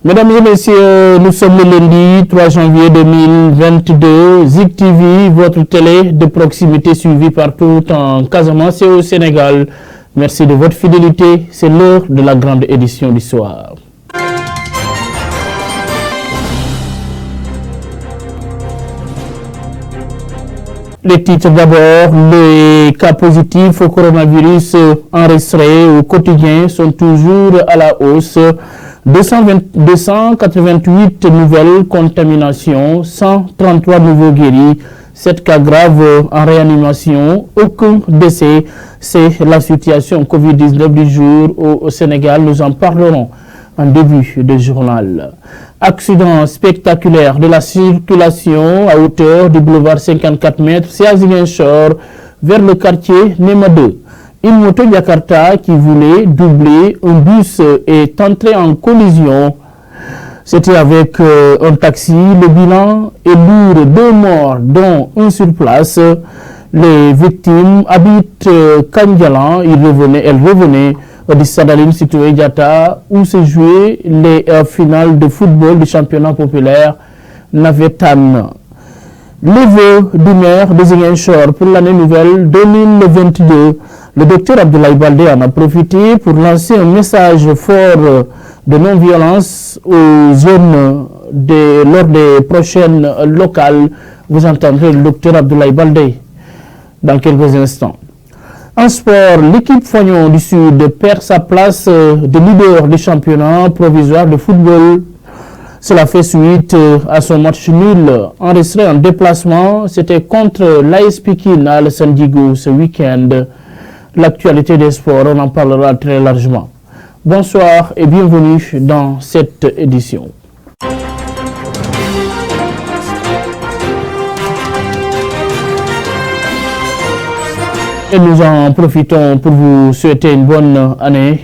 Mesdames et messieurs, nous sommes le lundi 3 janvier 2022. Zik TV, votre télé de proximité suivie partout en Casamance et au Sénégal. Merci de votre fidélité. C'est l'heure de la grande édition du soir. Les titres d'abord, les cas positifs au coronavirus enregistrés au quotidien sont toujours à la hausse. 288 nouvelles contaminations, 133 nouveaux guéris, 7 cas graves en réanimation, aucun décès. C'est la situation Covid-19 du jour au Sénégal. Nous en parlerons en début de journal. Accident spectaculaire de la circulation à hauteur du boulevard 54 mètres, c'est à Ziguinchor, vers le quartier Nema 2. Une moto Jakarta qui voulait doubler un bus est entrée en collision. C'était avec un taxi. Le bilan est lourd, 2 morts, dont un sur place. Les victimes habitent Kandialan. Elles revenaient du Sadaline situé Diata où se jouaient les finales de football du championnat populaire Navetan. Les vœux du maire de Ziguinchor pour l'année nouvelle 2022. Le docteur Abdoulaye Baldé en a profité pour lancer un message fort de non-violence aux zones lors des prochaines locales. Vous entendrez le docteur Abdoulaye Baldé dans quelques instants. En sport, l'équipe Fognon du Sud perd sa place de leader du championnat provisoire de football. Cela fait suite à son match nul enregistré en déplacement. C'était contre l'AS Pikine à Alassane Djigo ce week-end. L'actualité des sports, on en parlera très largement. Bonsoir et bienvenue dans cette édition. Et nous en profitons pour vous souhaiter une bonne année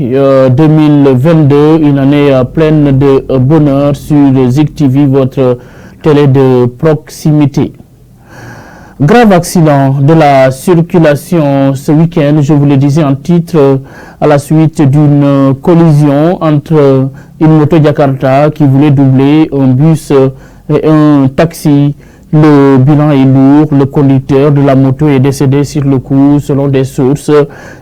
2022, une année pleine de bonheur sur Zik TV, votre télé de proximité. Grave accident de la circulation ce week-end, je vous le disais en titre, à la suite d'une collision entre une moto Jakarta qui voulait doubler un bus et un taxi. Le bilan est lourd, le conducteur de la moto est décédé sur le coup selon des sources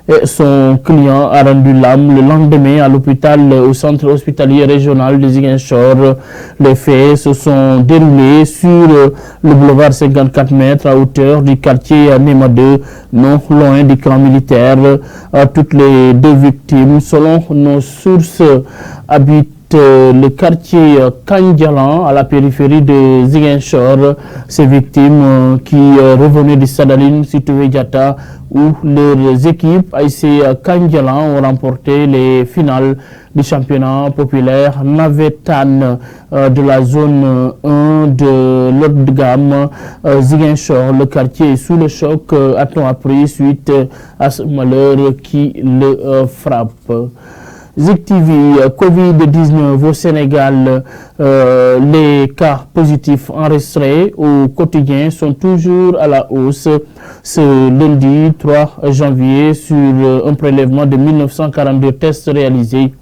et son client a rendu l'âme le lendemain à l'hôpital au centre hospitalier régional de Ziguinchor. Les faits se sont déroulés sur le boulevard 54 mètres à hauteur du quartier Nema 2, non loin du camp militaire. Toutes les 2 victimes, selon nos sources, habitent le quartier Kandialan à la périphérie de Ziguinchor. Ces victimes qui revenaient du Sadaline situé Diata où leurs équipes AIC Kandialan ont remporté les finales du championnat populaire Navetan de la zone 1 de l'autre de gamme Ziguinchor. Le quartier est sous le choc, a-t-on appris, suite à ce malheur qui le frappe. Zik TV, Covid-19 au Sénégal, les cas positifs enregistrés au quotidien sont toujours à la hausse. Ce lundi 3 janvier, sur un prélèvement de 1942 tests réalisés,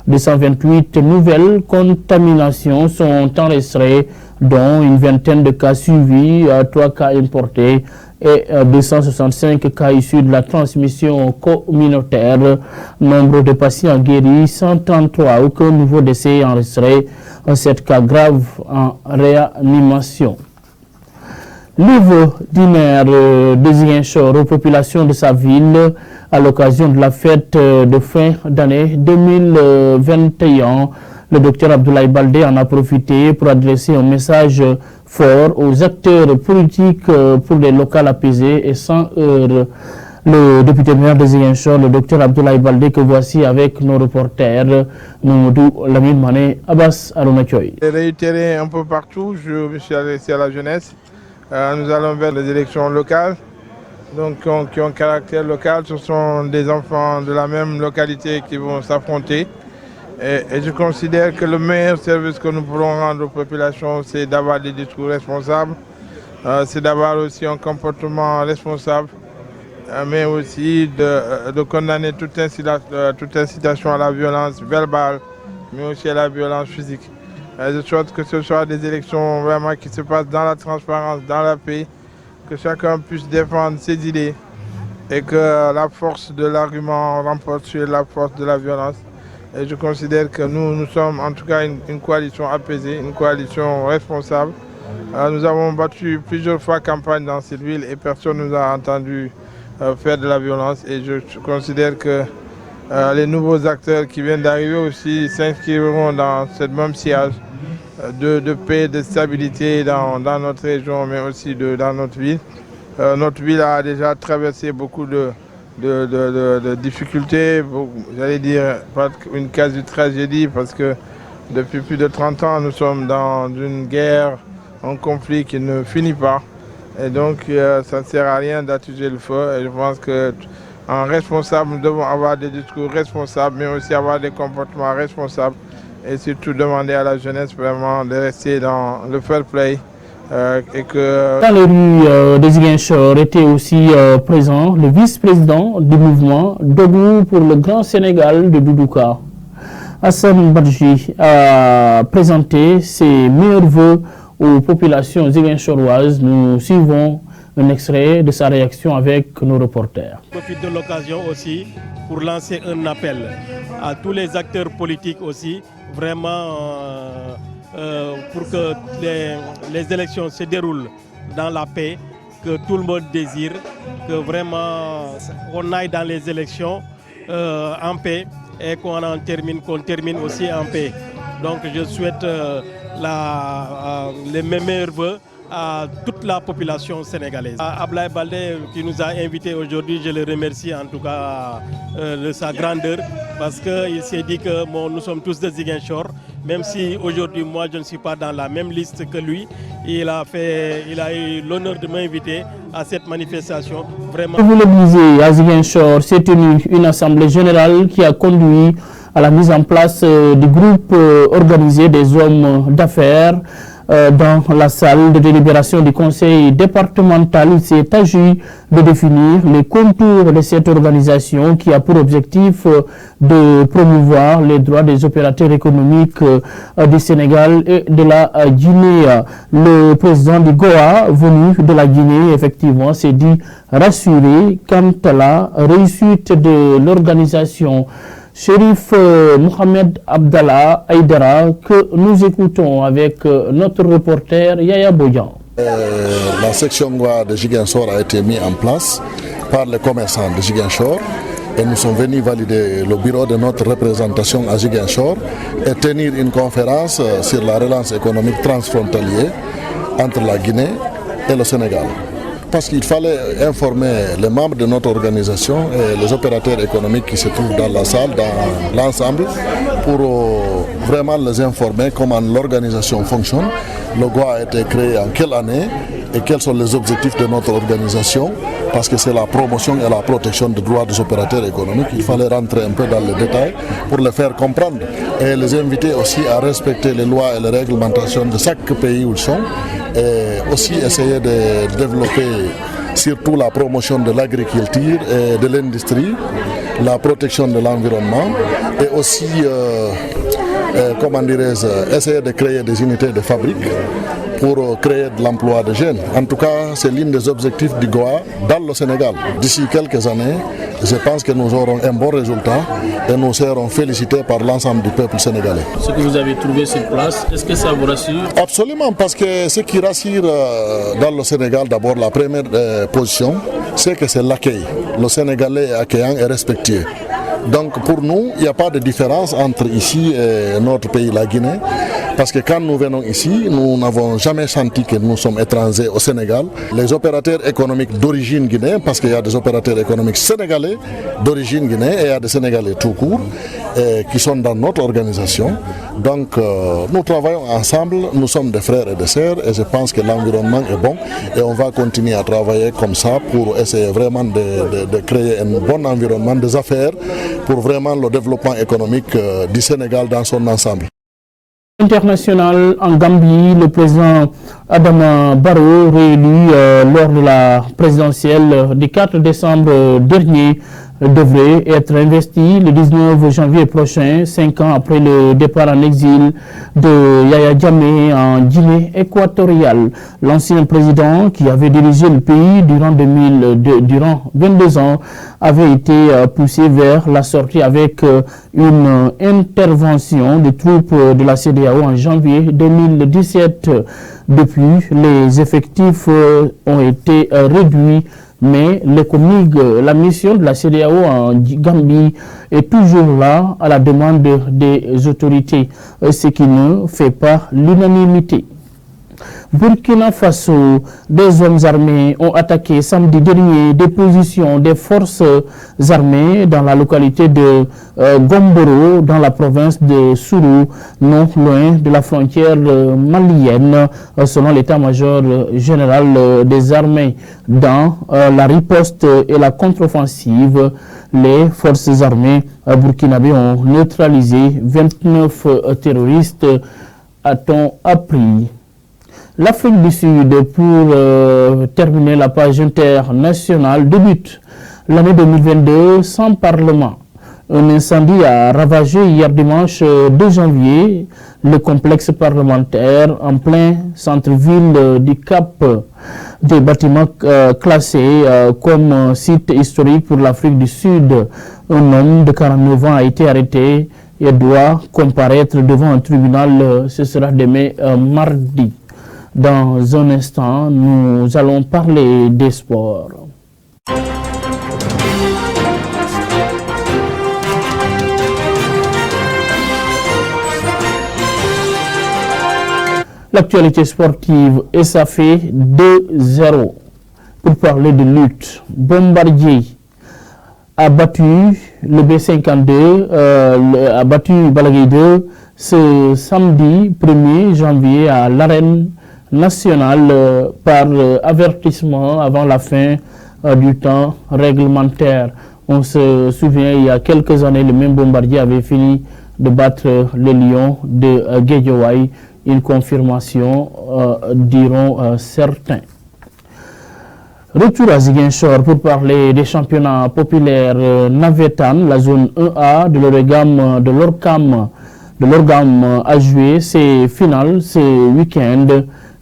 228 nouvelles contaminations sont enregistrées, dont une vingtaine de cas suivis, 3 cas importés et 265 cas issus de la transmission communautaire. Nombre de patients guéris, 133. Aucun nouveau décès enregistré. 7 cas graves en réanimation. Livre du maire de Ziguinchor aux populations de sa ville à l'occasion de la fête de fin d'année 2021. Le docteur Abdoulaye Baldé en a profité pour adresser un message fort aux acteurs politiques pour des locales apaisées et sans heurts. Le député maire de Ziguinchor, le docteur Abdoulaye Baldé, que voici avec nos reporters, Mamadou Lamine Mané, Abbas Arounakioy. Réitéré un peu partout, je me suis adressé à la jeunesse. Nous allons vers les élections locales, donc qui ont caractère local. Ce sont des enfants de la même localité qui vont s'affronter. Et je considère que le meilleur service que nous pourrons rendre aux populations, c'est d'avoir des discours responsables, c'est d'avoir aussi un comportement responsable, mais aussi de condamner toute incitation à la violence verbale, mais aussi à la violence physique. Je souhaite que ce soit des élections vraiment qui se passent dans la transparence, dans la paix, que chacun puisse défendre ses idées et que la force de l'argument remporte sur la force de la violence. Et je considère que nous sommes en tout cas une coalition apaisée, une coalition responsable. Nous avons battu plusieurs fois campagne dans cette ville et personne ne nous a entendu faire de la violence. Et je considère que les nouveaux acteurs qui viennent d'arriver aussi s'inscriront dans cette même sillage de paix, de stabilité dans notre région, mais aussi dans notre ville. Notre ville a déjà traversé beaucoup de difficultés, j'allais dire une quasi-tragédie, parce que depuis plus de 30 ans, nous sommes dans une guerre, un conflit qui ne finit pas. Et donc, ça ne sert à rien d'attiser le feu. Et je pense qu'en responsable, nous devons avoir des discours responsables, mais aussi avoir des comportements responsables. Et surtout demander à la jeunesse vraiment de rester dans le fair play. Dans les rues de Ziguinchor était aussi présent le vice-président du mouvement Debout pour le Grand Sénégal de Doudouka. Hassan Badji a présenté ses meilleurs vœux aux populations ziguinchoroises. Nous suivons un extrait de sa réaction avec nos reporters. Je profite de l'occasion aussi pour lancer un appel à tous les acteurs politiques aussi, vraiment pour que les élections se déroulent dans la paix, que tout le monde désire, que vraiment on aille dans les élections en paix et qu'on termine aussi en paix. Donc je souhaite les meilleurs vœux à toute la population sénégalaise. Ablaye Baldé qui nous a invités aujourd'hui, je le remercie en tout cas de sa grandeur parce qu'il s'est dit que nous sommes tous de Ziguinchor, même si aujourd'hui moi je ne suis pas dans la même liste que lui. Il a eu l'honneur de m'inviter à cette manifestation. Vraiment. Vous le disiez, à Ziguinchor s'est tenue une assemblée générale qui a conduit à la mise en place du groupe organisé des hommes d'affaires. Dans la salle de délibération du conseil départemental, il s'est agi de définir les contours de cette organisation qui a pour objectif de promouvoir les droits des opérateurs économiques du Sénégal et de la Guinée. Le président du GOA, venu de la Guinée, effectivement, s'est dit rassuré quant à la réussite de l'organisation. Chérif Mohamed Abdallah Aïdara, que nous écoutons avec notre reporter Yaya Boyan. La section GOA de Ziguinchor a été mise en place par les commerçants de Ziguinchor et nous sommes venus valider le bureau de notre représentation à Ziguinchor et tenir une conférence sur la relance économique transfrontalière entre la Guinée et le Sénégal. Parce qu'il fallait informer les membres de notre organisation et les opérateurs économiques qui se trouvent dans la salle, dans l'ensemble, pour vraiment les informer comment l'organisation fonctionne, le GOA a été créé en quelle année et quels sont les objectifs de notre organisation, parce que c'est la promotion et la protection des droits des opérateurs économiques. Il fallait rentrer un peu dans les détails pour les faire comprendre et les inviter aussi à respecter les lois et les réglementations de chaque pays où ils sont et aussi essayer de développer surtout la promotion de l'agriculture et de l'industrie, la protection de l'environnement et aussi essayer de créer des unités de fabrique pour créer de l'emploi de jeunes. En tout cas, c'est l'un des objectifs du GOA dans le Sénégal. D'ici quelques années, je pense que nous aurons un bon résultat et nous serons félicités par l'ensemble du peuple sénégalais. Ce que vous avez trouvé sur place, est-ce que ça vous rassure? Absolument, parce que ce qui rassure dans le Sénégal, d'abord la première position, c'est que c'est l'accueil. Le Sénégalais est accueillant et respectueux. Donc pour nous, il n'y a pas de différence entre ici et notre pays, la Guinée. Parce que quand nous venons ici, nous n'avons jamais senti que nous sommes étrangers au Sénégal. Les opérateurs économiques d'origine guinéenne, parce qu'il y a des opérateurs économiques sénégalais d'origine guinéenne et il y a des Sénégalais tout court qui sont dans notre organisation. Donc nous travaillons ensemble, nous sommes des frères et des sœurs et je pense que l'environnement est bon et on va continuer à travailler comme ça pour essayer vraiment de créer un bon environnement des affaires pour vraiment le développement économique du Sénégal dans son ensemble. International en Gambie, le président Adama Barrow, réélu lors de la présidentielle du 4 décembre dernier, devrait être investi le 19 janvier prochain, 5 ans après le départ en exil de Yaya Jammeh en Guinée équatoriale. L'ancien président qui avait dirigé le pays durant 22 ans avait été poussé vers la sortie avec une intervention des troupes de la CEDEAO en janvier 2017. Depuis, les effectifs ont été réduits, mais l'économique, la mission de la CEDEAO en Gambie est toujours là à la demande des autorités, ce qui ne fait pas l'unanimité. Burkina Faso, des hommes armés ont attaqué samedi dernier des positions des forces armées dans la localité de Gomboro, dans la province de Sourou, non loin de la frontière malienne, selon l'état-major général des armées. Dans la riposte et la contre-offensive, les forces armées burkinabées ont neutralisé 29 terroristes, a-t-on appris. L'Afrique du Sud, pour terminer la page internationale, débute l'année 2022 sans parlement. Un incendie a ravagé hier dimanche 2 janvier le complexe parlementaire en plein centre-ville du Cap. Des bâtiments classés comme site historique pour l'Afrique du Sud. Un homme de 49 ans a été arrêté et doit comparaître devant un tribunal. Ce sera demain mardi. Dans un instant, nous allons parler des sports. L'actualité sportive et ça fait 2-0. Pour parler de lutte, Bombardier a battu le B52, a battu Balaguer 2 ce samedi 1er janvier à l'arène nationale par avertissement avant la fin du temps réglementaire. On se souvient, il y a quelques années, le même Bombardier avait fini de battre le Lion de Guédiawaye. Une confirmation, diront certains. Retour à Ziguinchor pour parler des championnats populaires Navetan, la zone 1A de l'Orgam a joué ses finales ce week-end.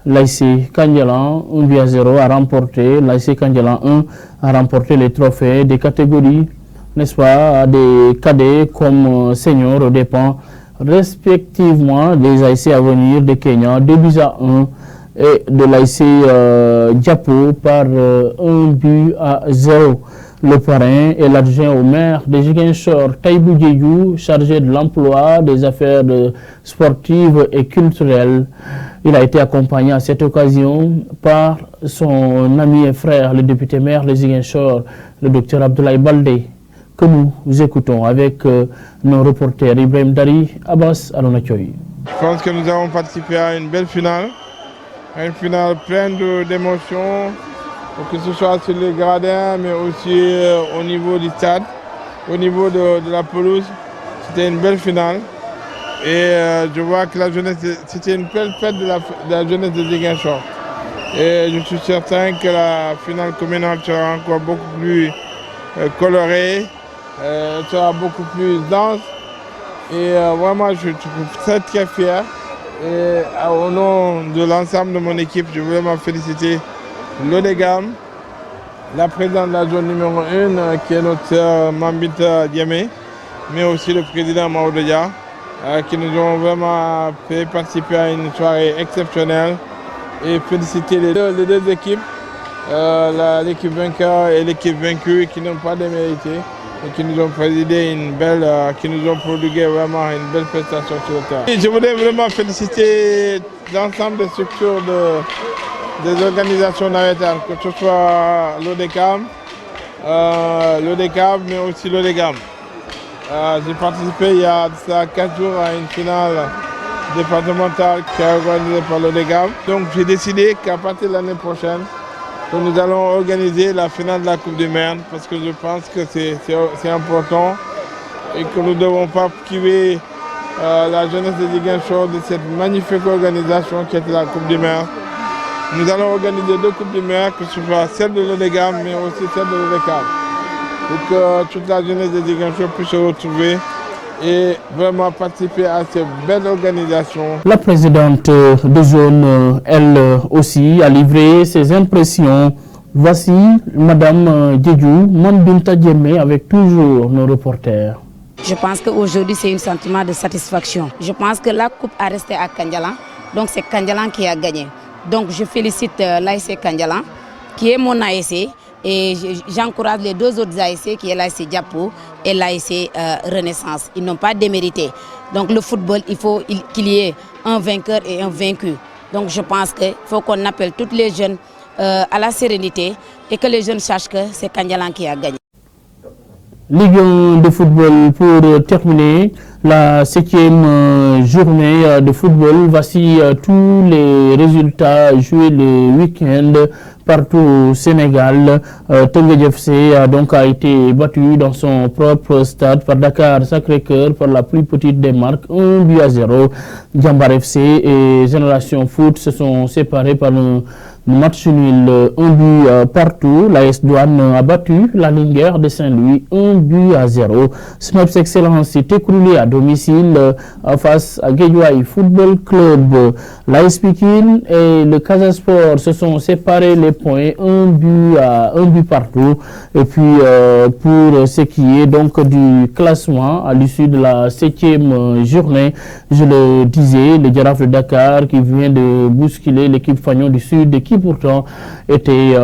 L'AIC Kandialan 1-0 a remporté, l'AIC Kandialan 1 a remporté les trophées des catégories, n'est-ce pas, des cadets comme seniors aux dépens respectivement des AIC à venir de Kenya, 2-1 et de l'AIC Diapo par 1-0. Le parrain est l'adjoint au maire de Ziguinchor, Taïbou Diédhiou, chargé de l'emploi, des affaires sportives et culturelles. Il a été accompagné à cette occasion par son ami et frère, le député maire de Ziguinchor, le docteur Abdoulaye Baldé, que nous écoutons avec nos reporters Ibrahim Dari, Abbas Alonachoy. Je pense que nous avons participé à une belle finale pleine d'émotions, que ce soit sur les gradins, mais aussi au niveau du stade, au niveau de la pelouse. C'était une belle finale. Et je vois que la jeunesse, c'était une belle fête de la jeunesse de Ziguinchor. Et je suis certain que la finale communale sera encore beaucoup plus colorée, sera beaucoup plus dense. Et vraiment, je suis très fier. Et au nom de l'ensemble de mon équipe, je veux vraiment féliciter l'ODEGAM, la présidente de la zone numéro 1, qui est notre sœur Mambita Diamé, mais aussi le président Maoudodia, qui nous ont vraiment fait participer à une soirée exceptionnelle. Et féliciter les deux équipes, l'équipe vainqueur et l'équipe vaincue, qui n'ont pas démérité et qui nous ont présidé qui nous ont prodigué vraiment une belle prestation sur le terrain. Et je voudrais vraiment féliciter l'ensemble des structures des organisations navétanes, que ce soit l'ODECAM, mais aussi l'ODEGAM. J'ai participé il y a 4 jours à une finale départementale qui est organisée par l'ODEGAM. Donc j'ai décidé qu'à partir de l'année prochaine, nous allons organiser la finale de la Coupe du Maire, parce que je pense que c'est important et que nous ne devons pas priver la jeunesse de Ziguinchor de cette magnifique organisation qui est la Coupe du Maire. Nous allons organiser 2 Coupes du Maire, que ce soit celle de l'ODEGAM, mais aussi celle de l'ODECAM. pour que toute la jeunesse de Ziguinchor puisse se retrouver et vraiment participer à cette belle organisation. La présidente de zone, elle aussi, a livré ses impressions. Voici Madame Djedjou Mandunta Djemé avec toujours nos reporters. Je pense qu'aujourd'hui, c'est un sentiment de satisfaction. Je pense que la coupe a resté à Kandjalan, donc c'est Kandjalan qui a gagné. Donc je félicite l'ASC Kandjalan, qui est mon ASC, et j'encourage les deux autres ASC, qui est l'ASC Diapo et l'ASC Renaissance. Ils n'ont pas démérité. Donc le football, il faut qu'il y ait un vainqueur et un vaincu. Donc je pense qu'il faut qu'on appelle tous les jeunes à la sérénité et que les jeunes sachent que c'est Kandjalan qui a gagné. Ligue 1 de football pour terminer la 7e journée de football. Voici tous les résultats joués le week-end partout au Sénégal. Teungueth FC a été battu dans son propre stade par Dakar Sacré-Cœur par la plus petite des marques, 1-0. Jambar FC et Génération Foot se sont séparés par un match nul, 1 partout. L'AS Douane a battu la Linguère de Saint-Louis 1-0. Smaps Excellence s'est écroulé à domicile face à Guédiawaye Football Club. L'AS Pikine et le Casa Sport se sont séparés les points, 1 but partout. Et puis pour ce qui est donc du classement à l'issue de la 7e journée, je le disais, le Giraffe de Dakar qui vient de bousculer l'équipe Fagnon du Sud, qui pourtant était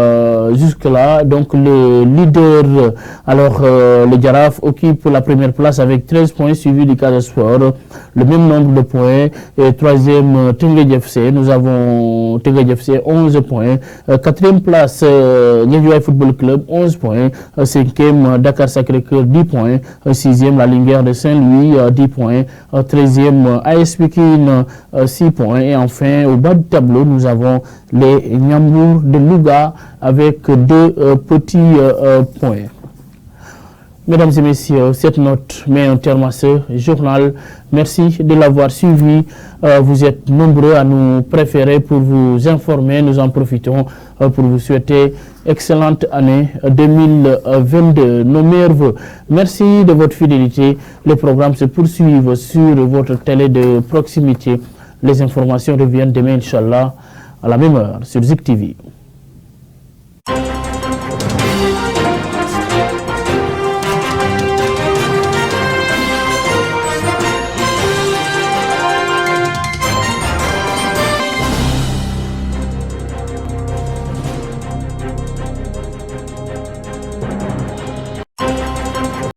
jusque-là donc le leader. Alors le Giraffe occupe la première place avec 13 points, suivi du Casa Sport, le même nombre de points. Et troisième, Teungueth FC, nous avons Teungueth FC 11 points. Quatrième place, Guédiawaye Football Club 11 points. Cinquième, Dakar Sacré-Cœur 10 points. Sixième, la Linguère de Saint-Louis 10 points. 13e, AS Pikine 6 points. Et enfin, au bas du tableau, nous avons les Niambour de Louga avec 2 petits points. Mesdames et messieurs, cette note met un terme à ce journal. Merci de l'avoir suivi. Vous êtes nombreux à nous préférer pour vous informer. Nous en profitons pour vous souhaiter excellente année 2022. Nos meilleurs vœux. Merci de votre fidélité. Les programmes se poursuivent sur votre télé de proximité. Les informations reviennent demain, Inch'Allah, à la même heure sur Zik TV.